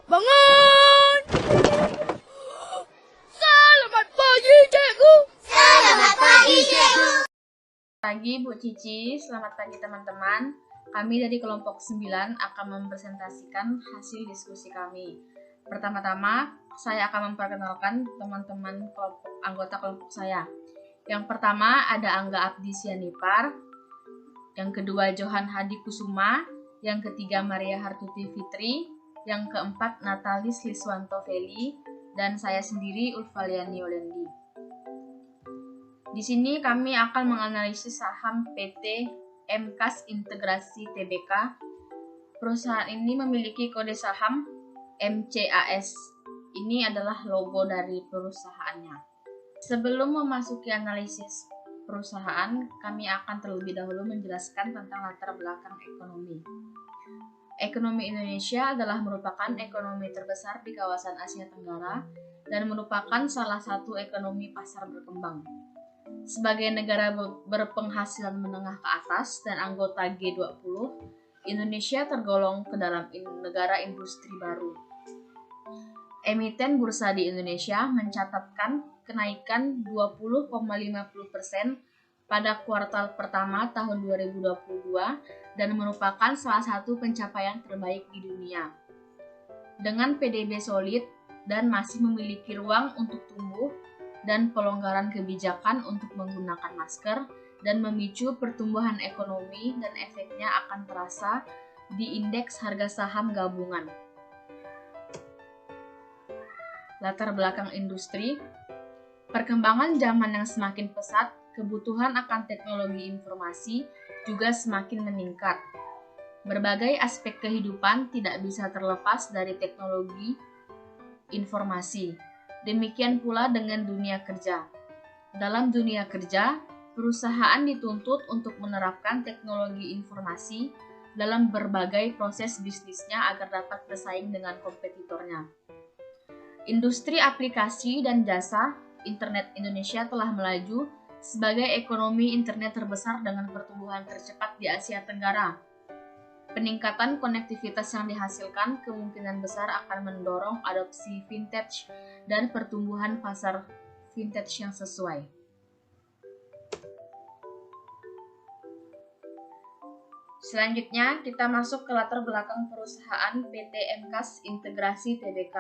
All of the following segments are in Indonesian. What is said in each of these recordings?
Bangun! Selamat pagi, cikgu! Selamat pagi, Cikgu. Pagi Bu Cici, selamat pagi teman-teman. Kami dari kelompok 9 akan mempresentasikan hasil diskusi kami. Pertama-tama, saya akan memperkenalkan teman-teman anggota kelompok saya. Yang pertama ada Angga Abdi Sianipar, yang kedua Johan Hadi Kusuma, yang ketiga Maria Hartuti Fitri, yang keempat Natalis Liswanto Feli, dan saya sendiri Ulfaliani Yolendi. Di sini kami akan menganalisis saham PT MKAS Integrasi Tbk. Perusahaan ini memiliki kode saham MCAS. Ini adalah logo dari perusahaannya. Sebelum memasuki analisis perusahaan, kami akan terlebih dahulu menjelaskan tentang latar belakang ekonomi. Ekonomi Indonesia adalah merupakan ekonomi terbesar di kawasan Asia Tenggara dan merupakan salah satu ekonomi pasar berkembang. Sebagai negara berpenghasilan menengah ke atas dan anggota G20, Indonesia tergolong ke dalam negara industri baru. Emiten bursa di Indonesia mencatatkan kenaikan 20,50% pada kuartal pertama tahun 2022 dan merupakan salah satu pencapaian terbaik di dunia. Dengan PDB solid dan masih memiliki ruang untuk tumbuh dan pelonggaran kebijakan untuk menggunakan masker dan memicu pertumbuhan ekonomi dan efeknya akan terasa di indeks harga saham gabungan. Latar belakang industri, perkembangan zaman yang semakin pesat, kebutuhan akan teknologi informasi juga semakin meningkat. Berbagai aspek kehidupan tidak bisa terlepas dari teknologi informasi. Demikian pula dengan dunia kerja. Dalam dunia kerja, perusahaan dituntut untuk menerapkan teknologi informasi dalam berbagai proses bisnisnya agar dapat bersaing dengan kompetitornya. Industri aplikasi dan jasa internet Indonesia telah melaju sebagai ekonomi internet terbesar dengan pertumbuhan tercepat di Asia Tenggara. Peningkatan konektivitas yang dihasilkan kemungkinan besar akan mendorong adopsi vintage dan pertumbuhan pasar vintage yang sesuai. Selanjutnya, kita masuk ke latar belakang perusahaan PT MKAS Integrasi Tbk.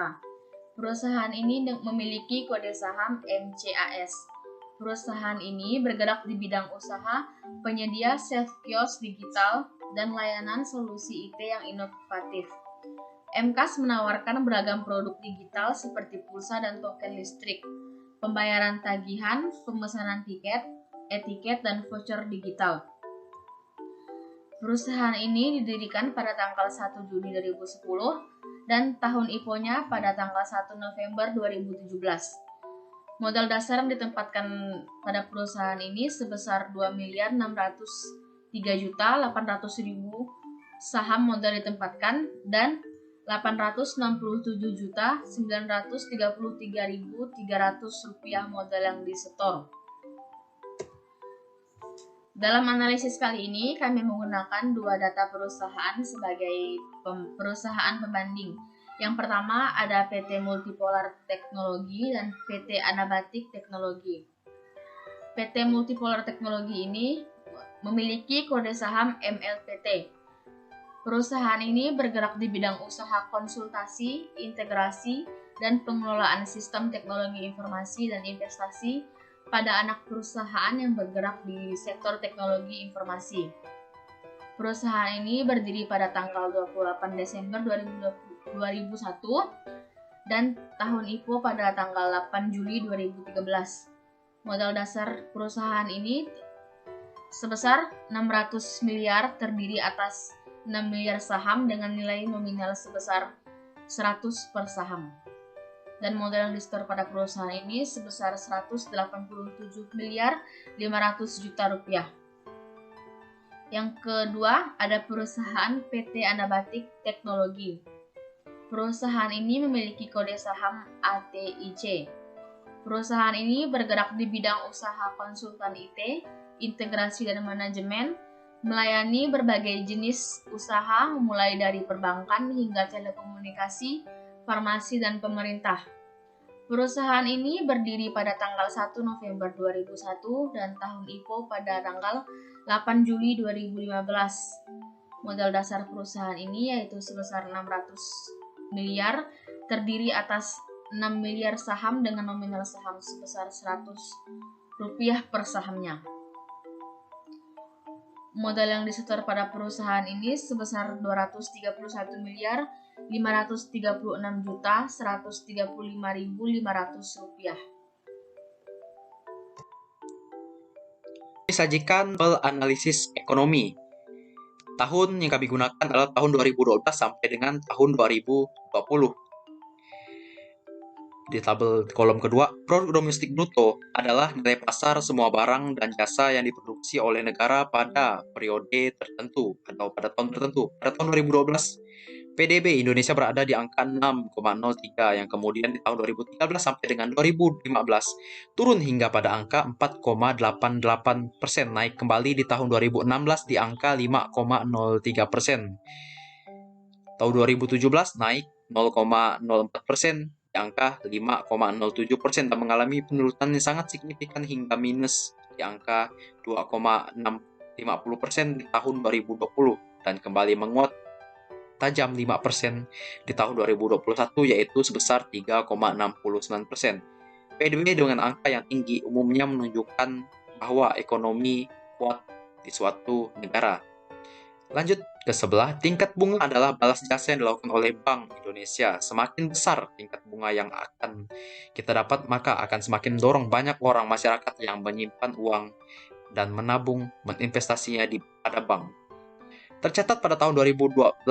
Perusahaan ini memiliki kode saham MCAS. Perusahaan ini bergerak di bidang usaha penyedia self-kios digital dan layanan solusi IT yang inovatif. MKAS menawarkan beragam produk digital seperti pulsa dan token listrik, pembayaran tagihan, pemesanan tiket, etiket, dan voucher digital. Perusahaan ini didirikan pada tanggal 1 Juni 2010 dan tahun IPO-nya pada tanggal 1 November 2017. Modal dasar yang ditempatkan pada perusahaan ini sebesar 2.603.800.000 saham modal ditempatkan dan 867.933.300 rupiah modal yang disetor. Dalam analisis kali ini, kami menggunakan dua data perusahaan sebagai perusahaan pembanding. Yang pertama ada PT Multipolar Teknologi dan PT Anabatik Teknologi. PT Multipolar Teknologi ini memiliki kode saham MLPT. Perusahaan ini bergerak di bidang usaha konsultasi, integrasi, dan pengelolaan sistem teknologi informasi dan investasi pada anak perusahaan yang bergerak di sektor teknologi informasi. Perusahaan ini berdiri pada tanggal 28 Desember 2001 dan tahun IPO pada tanggal 8 Juli 2013. Modal dasar perusahaan ini sebesar 600 miliar terdiri atas 6 miliar saham dengan nilai nominal sebesar 100 per saham. Dan modal yang disetor pada perusahaan ini sebesar 187 miliar 500 juta rupiah. Yang kedua, ada perusahaan PT Anabatik Teknologi. Perusahaan ini memiliki kode saham ATIC. Perusahaan ini bergerak di bidang usaha konsultan IT, integrasi dan manajemen, melayani berbagai jenis usaha mulai dari perbankan hingga telekomunikasi, farmasi, dan pemerintah. Perusahaan ini berdiri pada tanggal 1 November 2001 dan tahun IPO pada tanggal 8 Juli 2015. Modal dasar perusahaan ini yaitu sebesar 600 miliar, terdiri atas 6 miliar saham dengan nominal saham sebesar 100 rupiah per sahamnya. Modal yang disetor pada perusahaan ini sebesar 231 miliar 536 juta 135.500 rupiah. Disajikan analisis ekonomi. Tahun yang kami gunakan adalah tahun 2012 sampai dengan tahun 2020. Di tabel kolom kedua, produk domestik bruto adalah nilai pasar semua barang dan jasa yang diproduksi oleh negara pada periode tertentu atau pada tahun tertentu. Pada tahun 2012, PDB Indonesia berada di angka 6,03 yang kemudian di tahun 2013 sampai dengan 2015 turun hingga pada angka 4,88%, naik kembali di tahun 2016 di angka 5,03%. Tahun 2017 naik 0,04% di angka 5,07% dan mengalami penurunan yang sangat signifikan hingga minus di angka 2,50% di tahun 2020 dan kembali menguat tajam 5% di tahun 2021 yaitu sebesar 3,69%. PDB dengan angka yang tinggi umumnya menunjukkan bahwa ekonomi kuat di suatu negara. Lanjut ke sebelah, tingkat bunga adalah balas jasa yang dilakukan oleh Bank Indonesia. Semakin besar tingkat bunga yang akan kita dapat, maka akan semakin mendorong banyak orang masyarakat yang menyimpan uang dan menabung menginvestasinya pada bank. Tercatat pada tahun 2012,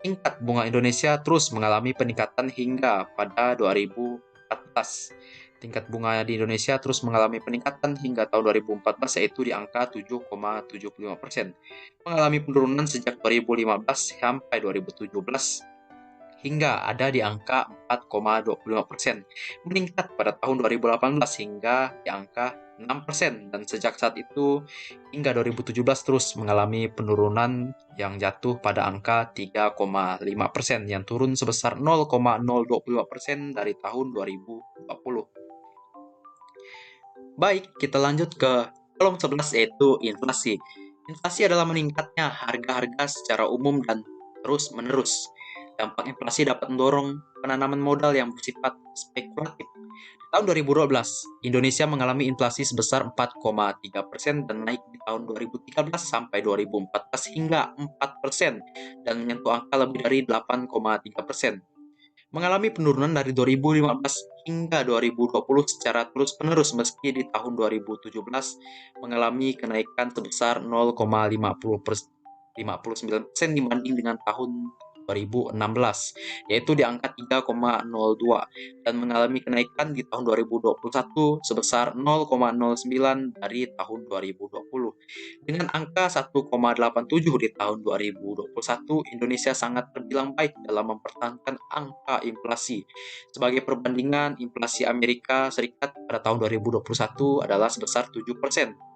tingkat bunga Indonesia terus mengalami peningkatan hingga pada 2014. Tingkat bunga di Indonesia terus mengalami peningkatan hingga tahun 2014 yaitu di angka 7,75%. Mengalami penurunan sejak 2015 sampai 2017 hingga ada di angka 4,25%. Meningkat pada tahun 2018 hingga di angka 6% dan sejak saat itu hingga 2017 terus mengalami penurunan yang jatuh pada angka 3,5% yang turun sebesar 0,025% dari tahun 2020. Baik, kita lanjut ke kolom 11 yaitu inflasi. Inflasi adalah meningkatnya harga-harga secara umum dan terus-menerus. Dampak inflasi dapat mendorong penanaman modal yang bersifat spekulatif. Di tahun 2012, Indonesia mengalami inflasi sebesar 4,3% dan naik di tahun 2013 sampai 2014 hingga 4% dan menyentuh angka lebih dari 8,3%. Mengalami penurunan dari 2015 hingga 2020 secara terus-menerus meski di tahun 2017 mengalami kenaikan sebesar 0,59% dibanding dengan tahun 2016, yaitu di angka 3,02 dan mengalami kenaikan di tahun 2021 sebesar 0,09 dari tahun 2020. Dengan angka 1,87 di tahun 2021, Indonesia sangat terbilang baik dalam mempertahankan angka inflasi. Sebagai perbandingan, inflasi Amerika Serikat pada tahun 2021 adalah sebesar 7%.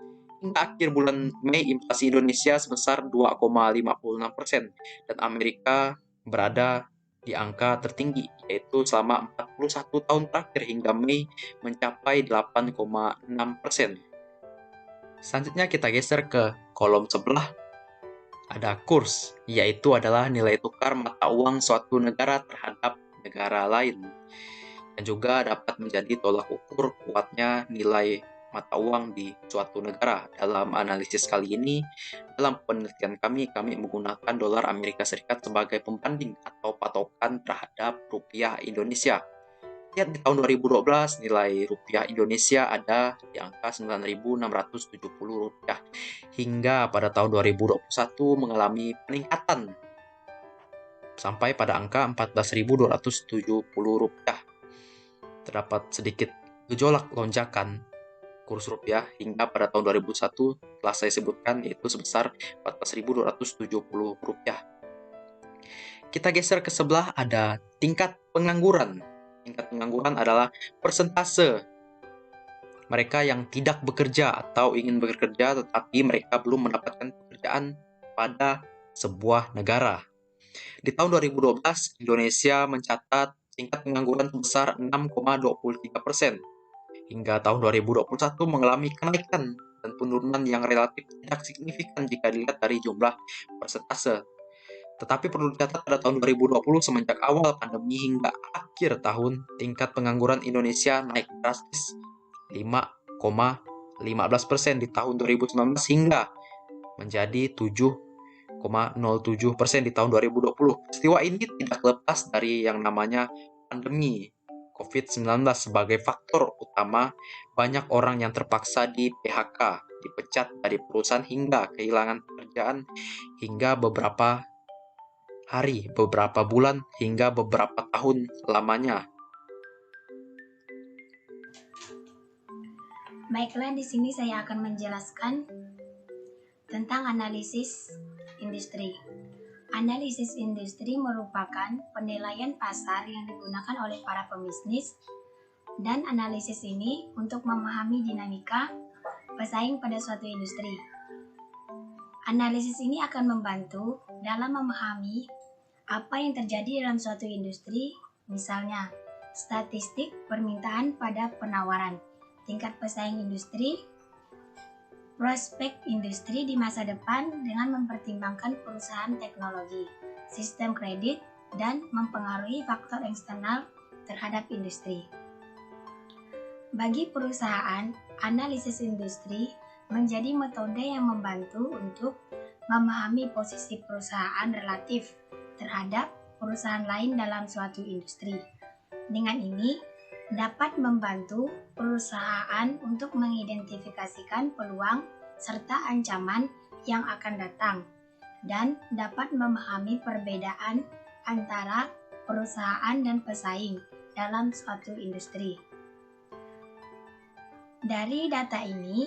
Hingga akhir bulan Mei, inflasi Indonesia sebesar 2,56% dan Amerika berada di angka tertinggi, yaitu selama 41 tahun terakhir hingga Mei mencapai 8,6%. Selanjutnya kita geser ke kolom sebelah. Ada kurs, yaitu adalah nilai tukar mata uang suatu negara terhadap negara lain. Dan juga dapat menjadi tolak ukur kuatnya nilai mata uang di suatu negara. Dalam analisis kali ini, dalam penelitian kami menggunakan dolar Amerika Serikat sebagai pembanding atau patokan terhadap rupiah Indonesia. Lihat di tahun 2012, nilai rupiah Indonesia ada di angka 9.670 rupiah. Hingga pada tahun 2021 mengalami peningkatan sampai pada angka 14.270 rupiah. Terdapat sedikit gejolak lonjakan kurs rupiah hingga pada tahun 2001 telah saya sebutkan yaitu sebesar 14.270 rupiah. Kita geser ke sebelah, ada tingkat pengangguran. Tingkat pengangguran adalah persentase mereka yang tidak bekerja atau ingin bekerja tetapi mereka belum mendapatkan pekerjaan pekerjaan pada sebuah negara. Di tahun 2012, Indonesia mencatat tingkat pengangguran sebesar 6,23%. Hingga tahun 2021 mengalami kenaikan dan penurunan yang relatif tidak signifikan jika dilihat dari jumlah persentase. Tetapi perlu dicatat pada tahun 2020 semenjak awal pandemi hingga akhir tahun, tingkat pengangguran Indonesia naik drastis 5,15% di tahun 2019 hingga menjadi 7,07% di tahun 2020. Peristiwa ini tidak lepas dari yang namanya pandemi COVID-19 sebagai faktor utama. Banyak orang yang terpaksa di PHK, dipecat dari perusahaan hingga kehilangan pekerjaan hingga beberapa hari, beberapa bulan, hingga beberapa tahun lamanya. Baiklah, di sini saya akan menjelaskan tentang analisis industri. Analisis industri merupakan penilaian pasar yang digunakan oleh para pebisnis, dan analisis ini untuk memahami dinamika pesaing pada suatu industri. Analisis ini akan membantu dalam memahami apa yang terjadi dalam suatu industri, misalnya statistik permintaan pada penawaran, tingkat pesaing industri, prospek industri di masa depan dengan mempertimbangkan perusahaan teknologi, sistem kredit, dan mempengaruhi faktor eksternal terhadap industri. Bagi perusahaan, analisis industri menjadi metode yang membantu untuk memahami posisi perusahaan relatif terhadap perusahaan lain dalam suatu industri. Dengan ini, dapat membantu perusahaan untuk mengidentifikasikan peluang serta ancaman yang akan datang, dan dapat memahami perbedaan antara perusahaan dan pesaing dalam suatu industri. Dari data ini,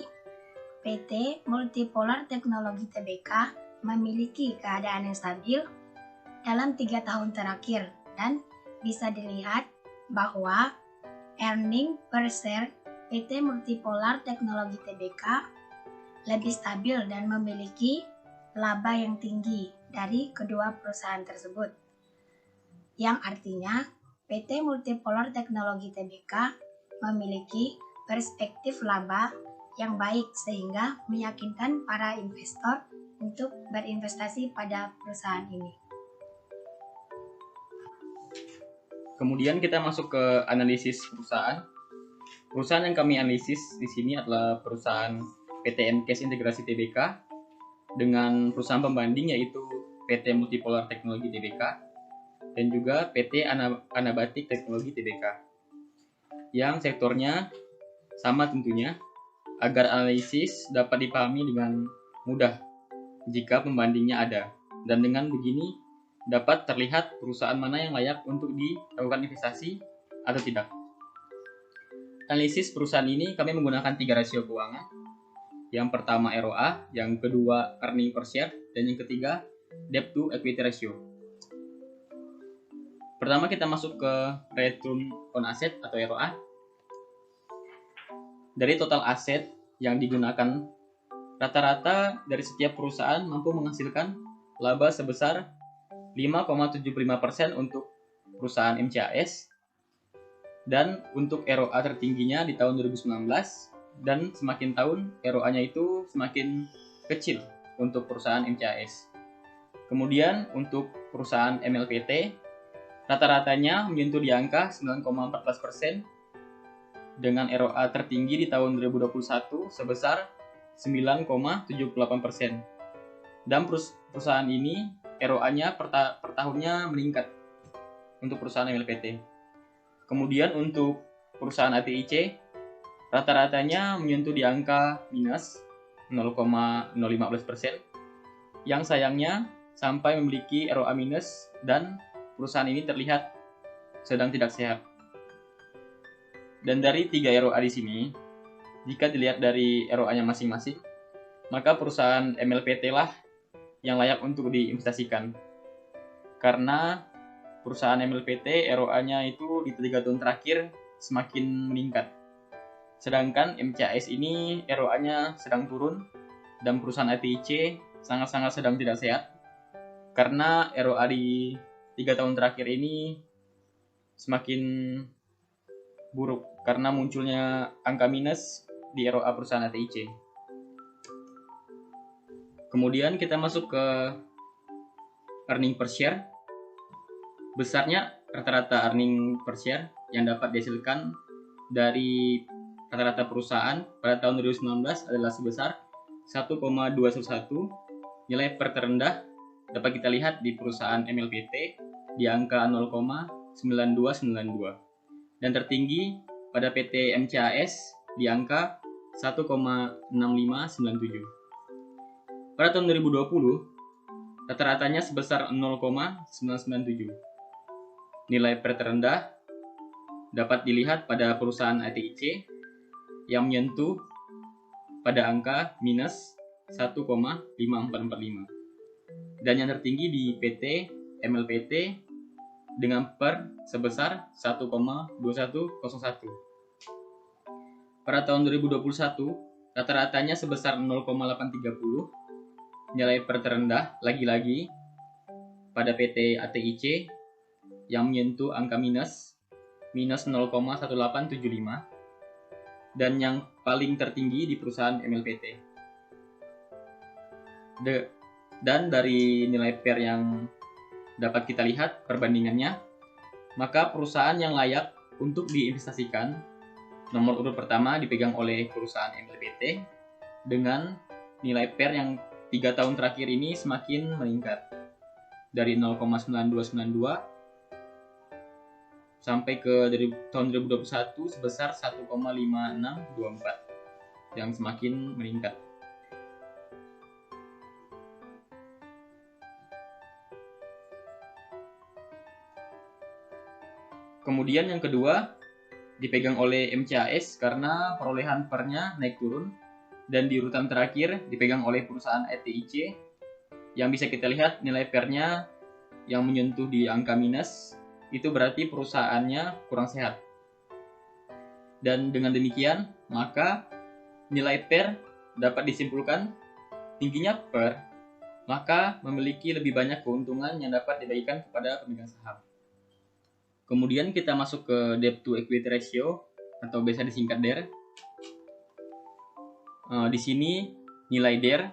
PT Multipolar Teknologi Tbk memiliki keadaan yang stabil dalam 3 tahun terakhir, dan bisa dilihat bahwa earning per share PT Multipolar Teknologi Tbk lebih stabil dan memiliki laba yang tinggi dari kedua perusahaan tersebut, yang artinya PT Multipolar Teknologi Tbk memiliki perspektif laba yang baik sehingga meyakinkan para investor untuk berinvestasi pada perusahaan ini. Kemudian kita masuk ke analisis perusahaan. Perusahaan yang kami analisis di sini adalah perusahaan PT MKS Integrasi Tbk dengan perusahaan pembanding yaitu PT Multipolar Teknologi Tbk dan juga PT Anabatik Teknologi Tbk yang sektornya sama tentunya, agar analisis dapat dipahami dengan mudah jika pembandingnya ada, dan dengan begini dapat terlihat perusahaan mana yang layak untuk dilakukan investasi atau tidak. Analisis perusahaan ini kami menggunakan 3 rasio keuangan. Yang pertama ROA, yang kedua earning per share, dan yang ketiga debt to equity ratio. Pertama kita masuk ke return on asset atau ROA. Dari total aset yang digunakan, rata-rata dari setiap perusahaan mampu menghasilkan laba sebesar 5,75% untuk perusahaan MCAS, dan untuk ROA tertingginya di tahun 2019, dan semakin tahun ROA-nya itu semakin kecil untuk perusahaan MCAS. Kemudian untuk perusahaan MLPT, rata-ratanya menyentuh di angka 9,14% dengan ROA tertinggi di tahun 2021 sebesar 9,78%. Dan perusahaan ini ROA-nya per tahunnya meningkat untuk perusahaan MLPT. Kemudian untuk perusahaan ATIC, rata-ratanya menyentuh di angka minus 0,015%, yang sayangnya sampai memiliki ROA minus, dan perusahaan ini terlihat sedang tidak sehat. Dan dari 3 ROA di sini, jika dilihat dari ROA-nya masing-masing, maka perusahaan MLPT lah yang layak untuk diinvestasikan. Karena perusahaan MLPT ROA-nya itu di 3 tahun terakhir semakin meningkat. Sedangkan MCAS ini ROA-nya sedang turun, dan perusahaan ATIC sangat-sangat sedang tidak sehat karena ROA di 3 tahun terakhir ini semakin buruk karena munculnya angka minus di ROA perusahaan ATIC. Kemudian kita masuk ke earning per share. Besarnya rata-rata earning per share yang dapat dihasilkan dari rata-rata perusahaan pada tahun 2019 adalah sebesar 1,211. Nilai per terendah dapat kita lihat di perusahaan MLPT di angka 0,9292 dan tertinggi pada PT MCAS di angka 1,6597. Pada tahun 2020 rata-ratanya sebesar 0,997. Nilai per terendah dapat dilihat pada perusahaan ATIC yang menyentuh pada angka minus 1,5445 dan yang tertinggi di PT MLPT dengan per sebesar 1,2101. Pada tahun 2021 rata-ratanya sebesar 0,830. Nilai per terendah lagi-lagi pada PT ATIC yang menyentuh angka minus 0,1875 dan yang paling tertinggi di perusahaan MLPT. Dan dari nilai per yang dapat kita lihat perbandingannya, maka perusahaan yang layak untuk diinvestasikan nomor urut pertama dipegang oleh perusahaan MLPT dengan nilai per yang 3 tahun terakhir ini semakin meningkat dari 0,9292 sampai ke dari tahun 2021 sebesar 1,5624 yang semakin meningkat. Kemudian yang kedua dipegang oleh MCAS karena perolehan pernya naik turun, dan di urutan terakhir dipegang oleh perusahaan ATIC yang bisa kita lihat nilai pernya yang menyentuh di angka minus, itu berarti perusahaannya kurang sehat. Dan dengan demikian maka nilai per dapat disimpulkan tingginya per maka memiliki lebih banyak keuntungan yang dapat dibagikan kepada pemegang saham. Kemudian kita masuk ke debt to equity ratio atau biasa disingkat DER. Di sini nilai DER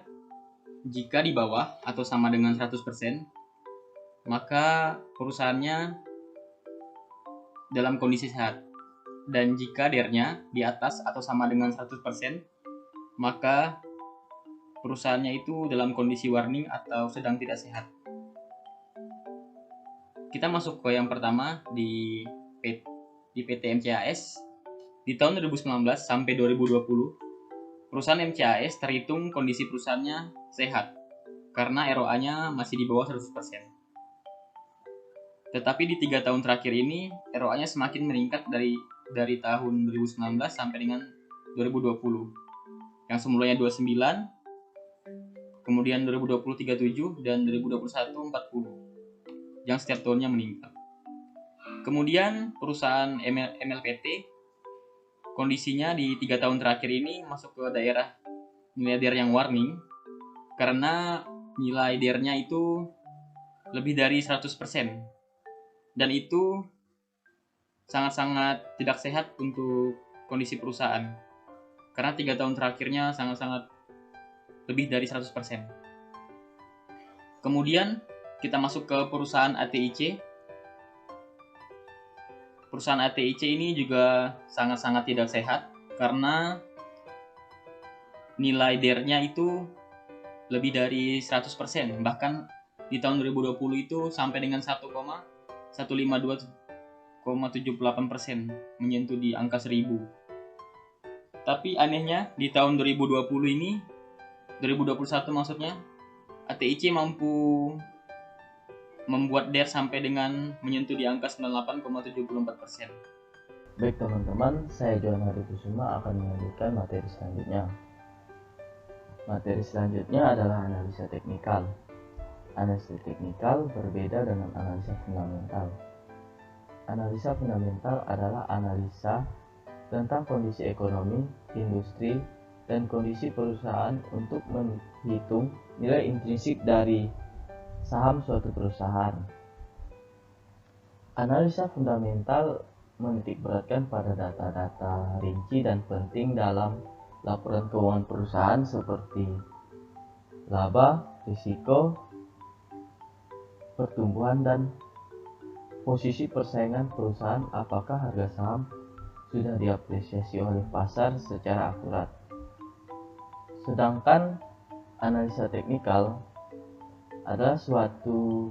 jika di bawah atau sama dengan 100%, maka perusahaannya dalam kondisi sehat. Dan jika DER-nya di atas atau sama dengan 100%, maka perusahaannya itu dalam kondisi warning atau sedang tidak sehat. Kita masuk ke yang pertama di PT MCAS. Di tahun 2019 sampai 2020, perusahaan MCAS terhitung kondisi perusahaannya sehat karena ROA-nya masih di bawah 100%. Tetapi di 3 tahun terakhir ini ROA-nya semakin meningkat dari tahun 2019 sampai dengan 2020. Yang semulanya 29, kemudian 2020 37 dan 2021 40. Yang setiap tahunnya meningkat. Kemudian perusahaan MLPT kondisinya di 3 tahun terakhir ini masuk ke daerah nilai DER yang warning karena nilai DER-nya itu lebih dari 100%, dan itu sangat-sangat tidak sehat untuk kondisi perusahaan karena 3 tahun terakhirnya sangat-sangat lebih dari 100%. Kemudian kita masuk ke perusahaan ATIC. Perusahaan ATIC ini juga sangat-sangat tidak sehat karena nilai DER-nya itu lebih dari 100%. Bahkan di tahun 2020 itu sampai dengan 1,152,78%, menyentuh di angka 1000. Tapi anehnya di tahun 2020 ini, 2021 maksudnya, ATIC mampu membuat DER sampai dengan menyentuh di angka 98,74%. Baik teman-teman, saya Johan Hari Kusuma akan melanjutkan materi selanjutnya. Materi selanjutnya adalah analisa teknikal. Analisa teknikal berbeda dengan analisa fundamental. Analisa fundamental adalah analisa tentang kondisi ekonomi, industri, dan kondisi perusahaan untuk menghitung nilai intrinsik dari saham suatu perusahaan. Analisa fundamental menitikberatkan pada data-data rinci dan penting dalam laporan keuangan perusahaan seperti laba, risiko, pertumbuhan, dan posisi persaingan perusahaan, apakah harga saham sudah diapresiasi oleh pasar secara akurat. Sedangkan analisa teknikal adalah suatu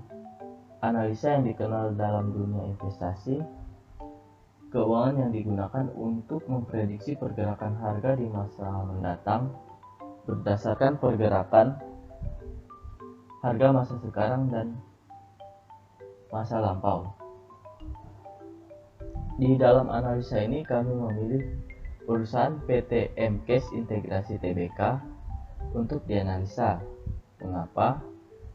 analisa yang dikenal dalam dunia investasi keuangan yang digunakan untuk memprediksi pergerakan harga di masa mendatang berdasarkan pergerakan harga masa sekarang dan masa lampau. Di dalam analisa ini kami memilih perusahaan PT MKS Integrasi Tbk untuk dianalisa. Mengapa?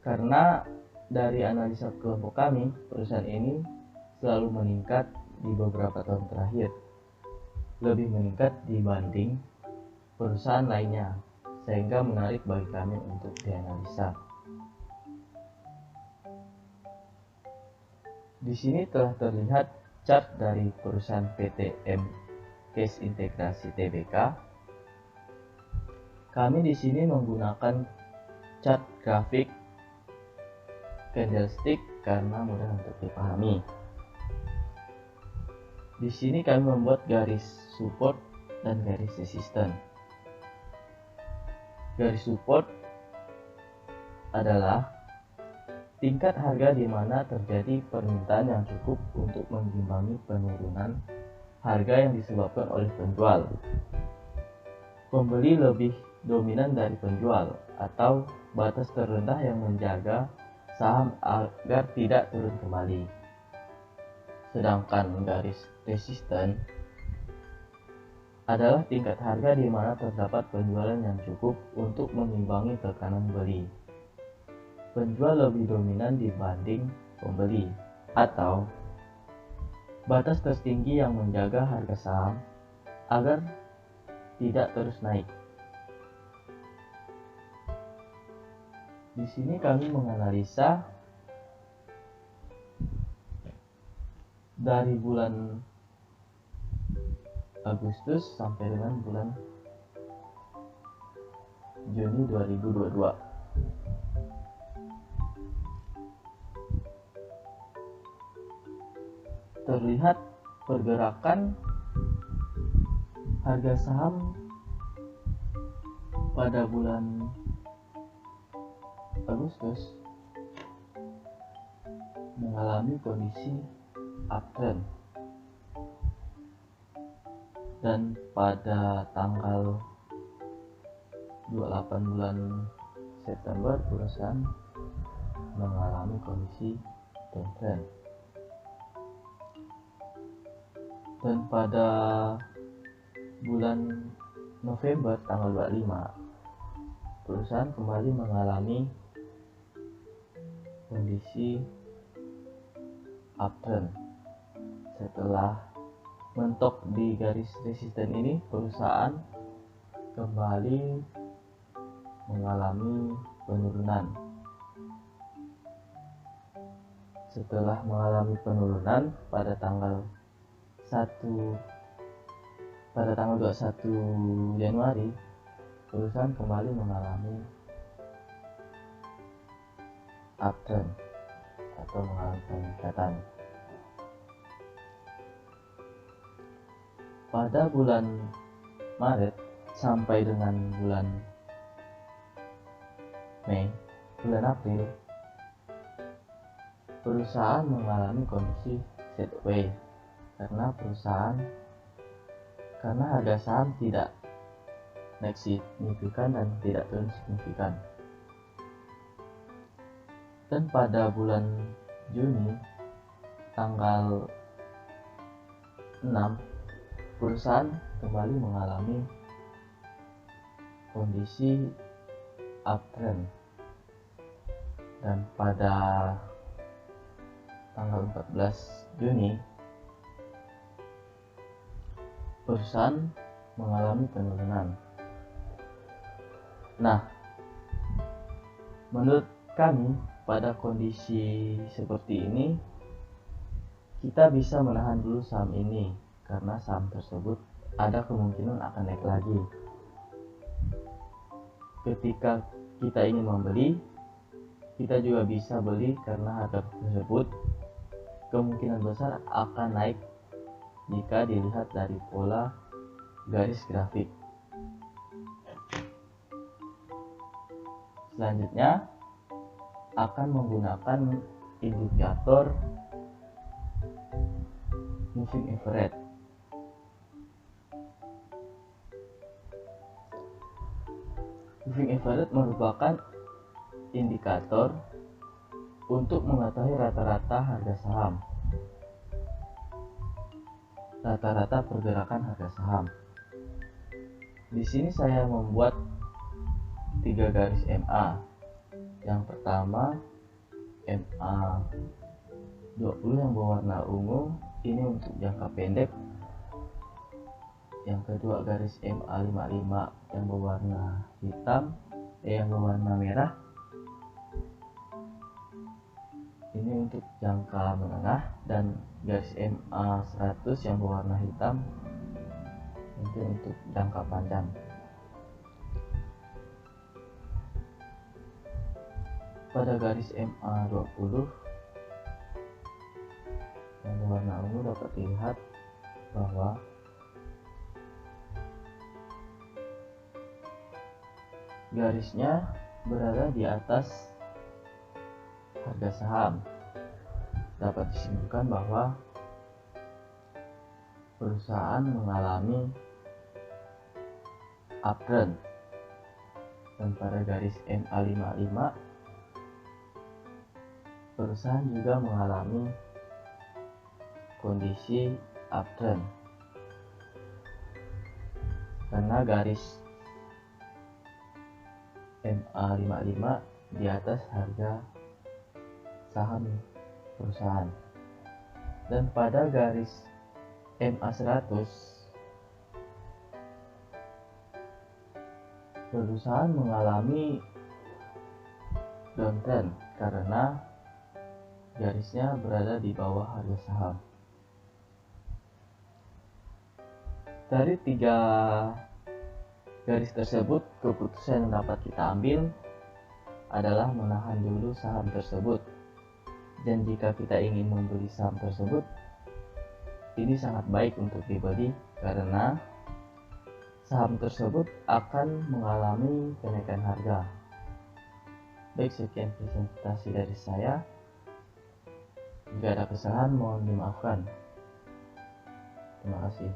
Karena dari analisa kelompok kami, perusahaan ini selalu meningkat di beberapa tahun terakhir, lebih meningkat dibanding perusahaan lainnya, sehingga menarik bagi kami untuk dianalisa. Di sini telah terlihat chart dari perusahaan PT MKS Integrasi Tbk. Kami di sini menggunakan chart grafik candlestick karena mudah untuk dipahami. Di sini kami membuat garis support dan garis resisten. Garis support adalah tingkat harga di mana terjadi permintaan yang cukup untuk mengimbangi penurunan harga yang disebabkan oleh penjual. Pembeli lebih dominan dari penjual, atau batas terendah yang menjaga saham agar tidak turun kembali. Sedangkan garis resisten adalah tingkat harga di mana terdapat penjualan yang cukup untuk mengimbangi tekanan beli. Penjual lebih dominan dibanding pembeli, atau batas tertinggi yang menjaga harga saham agar tidak terus naik. Di sini kami menganalisa dari bulan Agustus sampai dengan bulan Juni 2022. Terlihat pergerakan harga saham pada bulan Agustus mengalami kondisi uptrend, dan pada tanggal 28 bulan September perusahaan mengalami kondisi downtrend, dan pada bulan November tanggal 25 perusahaan kembali mengalami kondisi uptrend. Setelah mentok di garis resisten ini, perusahaan kembali mengalami penurunan. Setelah mengalami penurunan pada tanggal 21 Januari, perusahaan kembali mengalami uptrend atau mengalami peningkatan. Pada bulan Maret sampai dengan bulan April, perusahaan mengalami kondisi sideways karena harga saham tidak naik signifikan dan tidak turun signifikan. Dan pada bulan Juni tanggal 6, perusahaan kembali mengalami kondisi uptrend, dan pada tanggal 14 Juni perusahaan mengalami penurunan. Nah, menurut kami pada kondisi seperti ini kita bisa menahan dulu saham ini karena saham tersebut ada kemungkinan akan naik lagi. Ketika kita ingin membeli, kita juga bisa beli karena harga tersebut kemungkinan besar akan naik jika dilihat dari pola garis grafik. Selanjutnya akan menggunakan indikator moving average. Moving average merupakan indikator untuk mengetahui rata-rata harga saham, rata-rata pergerakan harga saham. Di sini saya membuat 3 garis MA. Yang pertama MA 20 yang berwarna ungu, ini untuk jangka pendek. Yang kedua garis MA 55 yang berwarna hitam, yang berwarna merah, ini untuk jangka menengah. Dan garis MA 100 yang berwarna hitam itu untuk jangka panjang. Pada garis MA 20 yang berwarna ungu dapat dilihat bahwa garisnya berada di atas harga saham. Dapat disimpulkan bahwa perusahaan mengalami uptrend. Dan pada garis MA 55 perusahaan juga mengalami kondisi uptrend karena garis MA 55 di atas harga saham perusahaan. Dan pada garis MA 100 perusahaan mengalami downtrend karena garisnya berada di bawah harga saham. Dari 3 garis tersebut, keputusan yang dapat kita ambil adalah menahan dulu saham tersebut. Dan jika kita ingin membeli saham tersebut, ini sangat baik untuk dibeli karena saham tersebut akan mengalami kenaikan harga. Baik, sekian presentasi dari saya. Jika ada kesalahan mohon dimaafkan. Terima kasih.